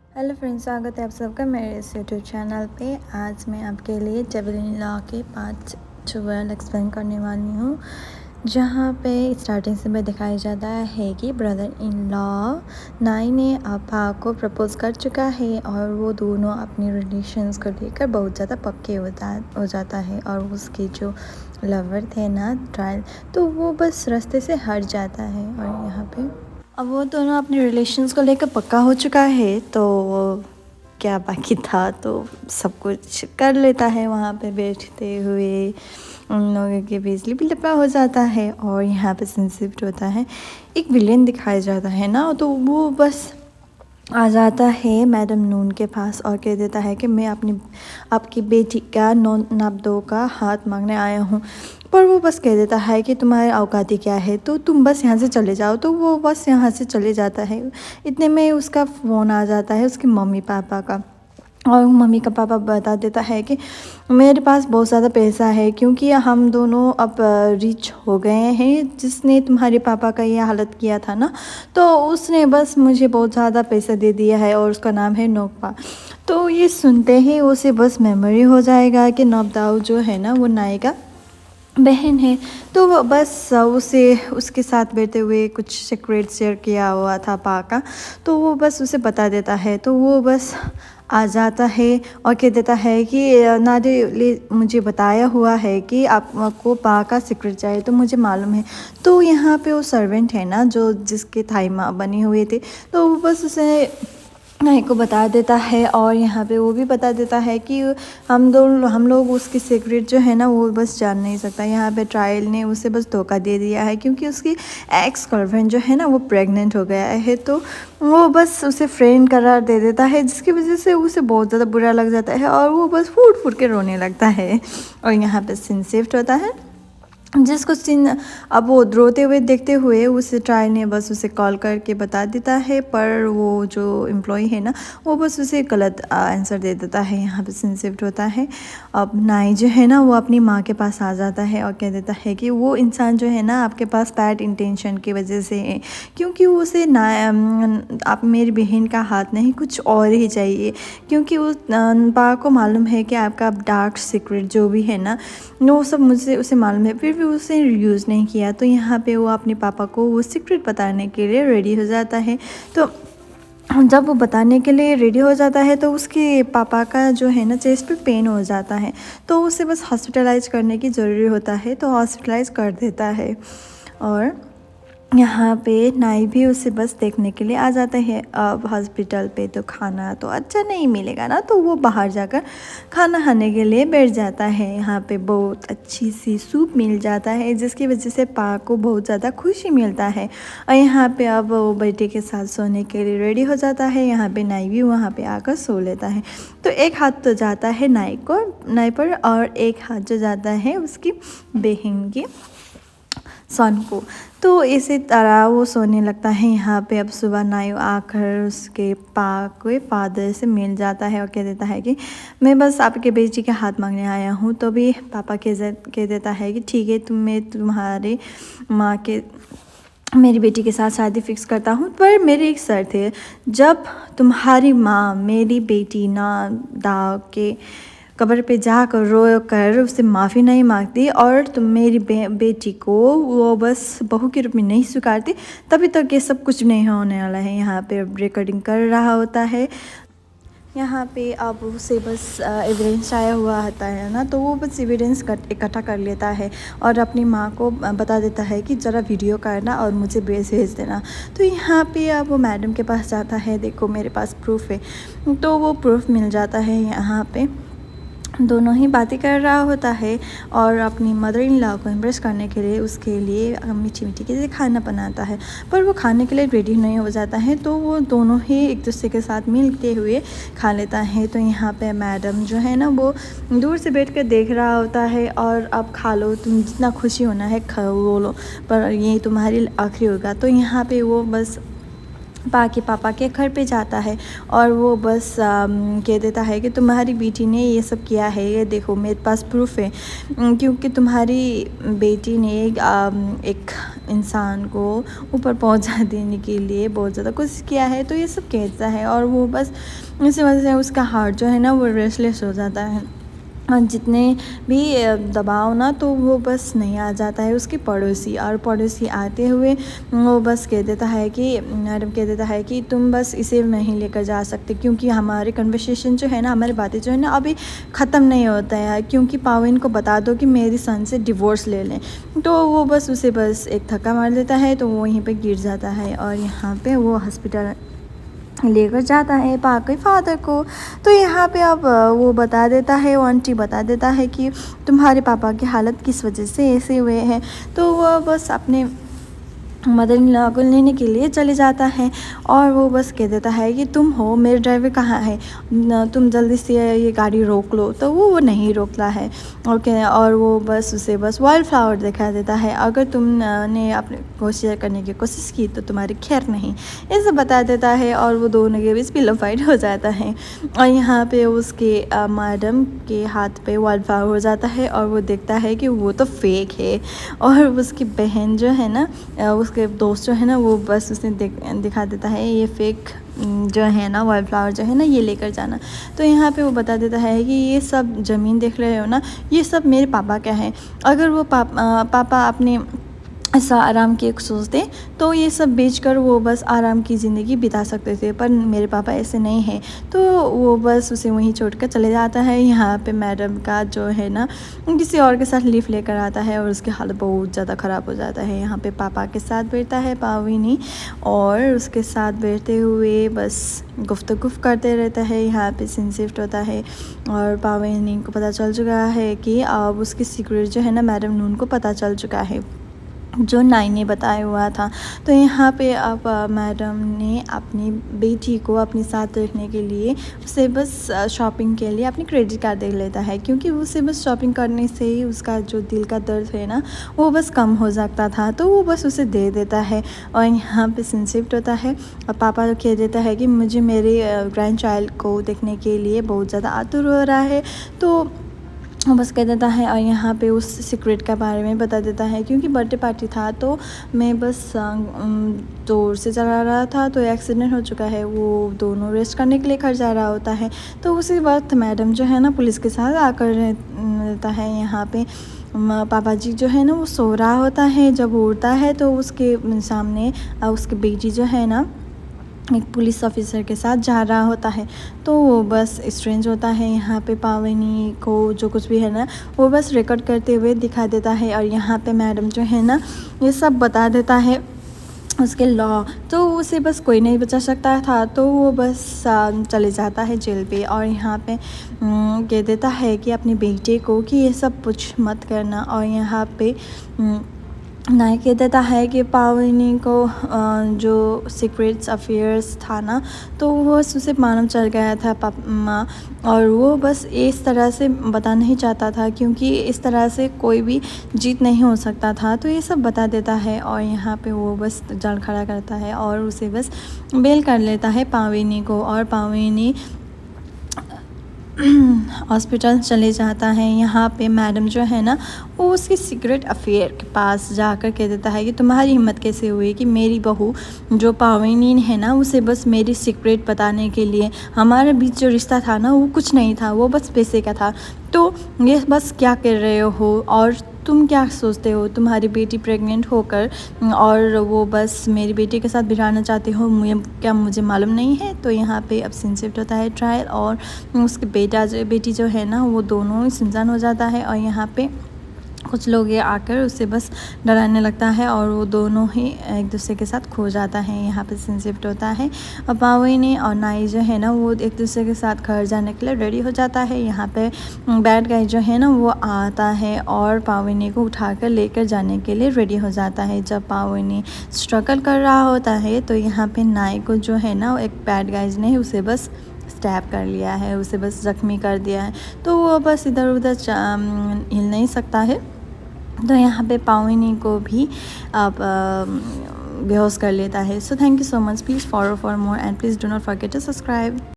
Hello friends, स्वागत है आप सबका मेरे इस यूट्यूब चैनल पे। आज मैं आपके लिए डबल इन लॉ के 5 वर्ड एक्सप्लेन करने वाली हूँ, जहाँ पे स्टार्टिंग से मैं दिखाया जाता है कि ब्रदर इन लॉ नाई ने आपा को प्रपोज कर चुका है और वो दोनों अपनी रिलेशंस को लेकर बहुत ज़्यादा पक्के हो जाता है। और उसके जो लवर थे ना ट्रायल, तो वो बस रास्ते से हट जाता है। और यहाँ पे अब वो दोनों अपने रिलेशंस को लेकर पक्का हो चुका है, तो क्या बाकी था, तो सब कुछ कर लेता है वहाँ पे बैठते हुए। उन लोगों के बीच लिपा हो जाता है और यहाँ पे सिंसिप्ट होता है। एक विलेन दिखाया जाता है ना, तो वो बस आ जाता है मैडम नून के पास और कह देता है कि मैं आपकी बेटी का नाबदो का हाथ मांगने आया हूँ। पर वो बस कह देता है कि तुम्हारी औकाती क्या है, तो तुम बस यहाँ से चले जाओ। तो वो बस यहाँ से चले जाता है। इतने में उसका फ़ोन आ जाता है उसके मम्मी पापा का, और मम्मी का पापा बता देता है कि मेरे पास बहुत ज़्यादा पैसा है, क्योंकि हम दोनों अब रिच हो गए हैं। जिसने तुम्हारे पापा का ये हालत किया था ना, तो उसने बस मुझे बहुत ज़्यादा पैसा दे दिया है और उसका नाम है नोकपा। तो ये सुनते ही उसे बस मेमोरी हो जाएगा कि नोबदाओ जो है ना, वो नायिका बहन है। तो वो बस उसे उसके साथ बैठे हुए कुछ सीक्रेट शेयर किया हुआ था पा का, तो वो बस उसे बता देता है। तो वो बस आ जाता है और कह देता है कि नादे मुझे बताया हुआ है कि आपको पा का सीक्रेट चाहिए, तो मुझे मालूम है। तो यहाँ पे वो सर्वेंट है ना, जो जिसके थाई माँ बने हुए थे, तो वो बस उसे नाई को बता देता है। और यहाँ पे वो भी बता देता है कि हम लोग उसकी सीक्रेट जो है ना, वो बस जान नहीं सकता। यहाँ पे ट्रायल ने उसे बस धोखा दे दिया है, क्योंकि उसकी एक्स गर्लफ्रेंड जो है ना, वो प्रेग्नेंट हो गया है। तो वो बस उसे फ्रेंड करार दे देता है, जिसकी वजह से उसे बहुत ज़्यादा बुरा लग जाता है और वो बस फूट फूट के रोने लगता है। और यहाँ पे सीन शिफ्ट होता है, जिसको सीन अब वो रोते हुए देखते हुए उसे ट्राई ने बस उसे कॉल करके बता देता है। पर वो जो एम्प्लॉय है ना, वो बस उसे गलत आंसर दे देता है। यहाँ पे सीन शिफ्ट होता है। अब नाई जो है ना, वो अपनी माँ के पास आ जाता है और कह देता है कि वो इंसान जो है ना, आपके पास बैड इंटेंशन की वजह से है, क्योंकि उसे ना आप मेरी बहन का हाथ नहीं, कुछ और ही चाहिए। क्योंकि उस पा को मालूम है कि आपका डार्क सीक्रेट जो भी है ना, वो सब मुझे उसे मालूम है, फिर भी उसे यूज़ नहीं किया। तो यहाँ पे वो अपने पापा को वो सीक्रेट बताने के लिए रेडी हो जाता है। तो जब वो बताने के लिए रेडी हो जाता है, तो उसके पापा का जो है ना, चेस्ट पे पेन हो जाता है। तो उसे बस हॉस्पिटलाइज करने की ज़रूरी होता है, तो हॉस्पिटलाइज कर देता है। और यहाँ पे नाई भी उसे बस देखने के लिए आ जाते हैं। अब हॉस्पिटल पे तो खाना तो अच्छा नहीं मिलेगा ना, तो वो बाहर जाकर खाना खाने के लिए बैठ जाता है। यहाँ पे बहुत अच्छी सी सूप मिल जाता है, जिसकी वजह से पा को बहुत ज़्यादा खुशी मिलता है। और यहाँ पे अब वो बेटे के साथ सोने के लिए रेडी हो जाता है। यहाँ पे नाई भी वहाँ पे आकर सो लेता है। तो एक हाथ तो जाता है नाई पर, और एक हाथ जो जाता है उसकी बहन की सन को। तो इसी तरह वो सोने लगता है। यहाँ पे अब सुबह नायु आकर उसके फादर से मिल जाता है और कह देता है कि मैं बस आपके बेटी के हाथ मांगने आया हूँ। तो भी पापा कह देता है कि ठीक है, मैं तुम्हारे माँ के मेरी बेटी के साथ शादी फिक्स करता हूँ, पर मेरी एक शर्त है। जब तुम्हारी माँ मेरी बेटी ना दाव के कब्र पे जाकर रो कर उससे माफ़ी नहीं मांगती, और तुम मेरी बेटी को वो बस बहू के रूप में नहीं स्वीकारती, तभी तक ये सब कुछ नहीं होने वाला है। यहाँ पे रिकॉर्डिंग कर रहा होता है। यहाँ पे अब उसे बस एविडेंस आया हुआ आता है ना, तो वो बस एविडेंस इकट्ठा कर लेता है और अपनी माँ को बता देता है कि ज़रा वीडियो करना और मुझे भेज देना। तो यहाँ पे अब वो मैडम के पास जाता है, देखो मेरे पास प्रूफ है। तो वो प्रूफ मिल जाता है। यहाँ पे दोनों ही बातें कर रहा होता है और अपनी मदर इन लॉ को इम्प्रेस करने के लिए उसके लिए मीठी मीठी चीज़ें खाना बनाता है। पर वो खाने के लिए रेडी नहीं हो जाता है, तो वो दोनों ही एक दूसरे के साथ मिलते हुए खा लेता है। तो यहाँ पे मैडम जो है ना, वो दूर से बैठ कर देख रहा होता है, और अब खा लो, तुम जितना खुशी होना है खा लो, पर ये तुम्हारी आखिरी होगा। तो यहाँ पे वो बस के पापा के घर पे जाता है और वो बस कह देता है कि तुम्हारी बेटी ने ये सब किया है, ये देखो मेरे पास प्रूफ है, क्योंकि तुम्हारी बेटी ने एक इंसान को ऊपर पहुंचा देने के लिए बहुत ज़्यादा कोशिश किया है। तो ये सब कहता है और वो बस इसी वजह से उसका हार्ट जो है ना वो रेस्टलेस हो जाता है और जितने भी दबाव ना तो वो बस नहीं आ जाता है उसके पड़ोसी, और पड़ोसी आते हुए वो बस कह देता है कि मैडम कह देता है कि तुम बस इसे नहीं लेकर जा सकते, क्योंकि हमारे कन्वर्सेशन जो है ना, हमारी बातें जो है ना अभी ख़त्म नहीं होता है, क्योंकि पाविन को बता दो कि मेरी सन से डिवोर्स ले लें। तो वो बस उसे बस एक धक्का मार देता है तो वो वहीं पर गिर जाता है और यहाँ पर वो हॉस्पिटल लेकर जाता है के फादर को। तो यहाँ पे अब वो बता देता है, वो आंटी बता देता है कि तुम्हारे पापा की हालत किस वजह से ऐसे हुए हैं। तो वह बस अपने मदर इन लॉ को लेने के लिए चले जाता है और वो बस कह देता है कि तुम हो, मेरे ड्राइवर कहाँ है, तुम जल्दी से ये गाड़ी रोक लो। तो वो नहीं रोकता है और वो बस उसे बस वाइल्ड फ्लावर दिखा देता है, अगर तुमने अपने को शेयर करने की कोशिश की तो तुम्हारी खैर नहीं, ऐसे बता देता है। और वो दोनों के बीच पिलो फाइट हो जाता है और यहाँ पे उसके मैडम के हाथ पे वाइल्ड फ्लावर हो जाता है और वो देखता है कि वो तो फेक है। और उसकी बहन जो है ना, उसके दोस्त जो है ना, वो बस उसे दिखा देता है ये फेक जो है ना वाइल्ड फ्लावर जो है ना ये लेकर जाना। तो यहाँ पे वो बता देता है कि ये सब ज़मीन देख रहे हो ना, ये सब मेरे पापा का है, अगर वो पापा अपने ऐसा आराम की एक सोचते तो ये सब बेचकर वो बस आराम की ज़िंदगी बिता सकते थे, पर मेरे पापा ऐसे नहीं हैं। तो वो बस उसे वहीं छोड़ कर चले जाता है। यहाँ पे मैडम का जो है ना किसी और के साथ लीव लेकर आता है और उसकी हालत बहुत ज़्यादा ख़राब हो जाता है। यहाँ पे पापा के साथ बैठता है पाविनी और उसके साथ बैठते हुए बस गुफ्तगू करते रहता है। यहाँ पे सीन शिफ्ट होता है और पाविनी को पता चल चुका है कि अब उसकी सीक्रेट जो है ना मैडम नून को पता चल चुका है, जो नाई ने बताया हुआ था। तो यहाँ पे अब मैडम ने अपनी बेटी को अपने साथ रखने के लिए उसे बस शॉपिंग के लिए अपनी क्रेडिट कार्ड दे लेता है, क्योंकि उसे बस शॉपिंग करने से ही उसका जो दिल का दर्द है ना वो बस कम हो सकता था। तो वो बस उसे दे देता है और यहाँ पे सीन शिफ्ट होता है और पापा तो कह देता है कि मुझे मेरे ग्रैंड चाइल्ड को देखने के लिए बहुत ज़्यादा आतुर हो रहा है। तो बस कह देता है और यहाँ पे उस सीक्रेट के बारे में बता देता है, क्योंकि बर्थडे पार्टी था तो मैं बस जोर से चला रहा था तो एक्सीडेंट हो चुका है। वो दोनों रेस्ट करने के लिए घर जा रहा होता है। तो उसी वक्त मैडम जो है ना पुलिस के साथ आकर रहता है। यहाँ पे पापा जी जो है ना वो सो रहा होता है, जब उठता है तो उसके सामने उसकी बेटी जो है ना एक पुलिस ऑफिसर के साथ जा रहा होता है। तो वो बस स्ट्रेंज होता है। यहाँ पे पावनी को जो कुछ भी है ना वो बस रिकॉर्ड करते हुए दिखा देता है और यहाँ पे मैडम जो है ना ये सब बता देता है उसके लॉ। तो उसे बस कोई नहीं बचा सकता था, तो वो बस चले जाता है जेल पे और यहाँ पे कह देता है कि अपने बेटे को कि ये सब कुछ मत करना। और यहाँ पे नाई कह देता है कि पावनी को जो सीक्रेट्स अफेयर्स था ना तो वो उसे मालूम चल गया था पापा, और वो बस इस तरह से बता नहीं चाहता था, क्योंकि इस तरह से कोई भी जीत नहीं हो सकता था। तो ये सब बता देता है और यहाँ पे वो बस जल खड़ा करता है और उसे बस बेल कर लेता है पावनी को। और पावनी हॉस्पिटल चले जाता है। यहाँ पे मैडम जो है ना वो उसकी सीक्रेट अफेयर के पास जाकर कह देता है कि तुम्हारी हिम्मत कैसे हुई कि मेरी बहू जो पावनी है ना उसे बस मेरी सीक्रेट बताने के लिए, हमारे बीच जो रिश्ता था ना वो कुछ नहीं था, वो बस पैसे का था। तो ये बस क्या कर रहे हो और तुम क्या सोचते हो, तुम्हारी बेटी प्रेग्नेंट होकर और वो बस मेरी बेटी के साथ बिठाना चाहते हो, क्या मुझे मालूम नहीं है। तो यहाँ पे अब सीन शिफ्ट होता है ट्रायल और उसके बेटी जो है ना वो दोनों ही सुनसान हो जाता है और यहाँ पे कुछ लोग ये आकर उसे बस डराने लगता है और वो दोनों ही एक दूसरे के साथ खो जाता है। यहाँ पे सीन शिफ्ट होता है और पावनी और नाई जो है ना वो एक दूसरे के साथ घर जाने के लिए रेडी हो जाता है। यहाँ पे बैड गाय जो है ना वो आता है और पावनी को उठाकर लेकर जाने के लिए रेडी हो जाता है। जब पावनी स्ट्रगल कर रहा होता है तो यहाँ पे नाई को जो है ना एक बैड गाइज ने उसे बस स्टैब कर लिया है, उसे बस ज़ख्मी कर दिया है। तो वो बस इधर उधर हिल नहीं सकता है। तो यहाँ पे पावनी को भी अब बेहोश कर लेता है। So thank you so much, please follow for more and please do not forget to subscribe.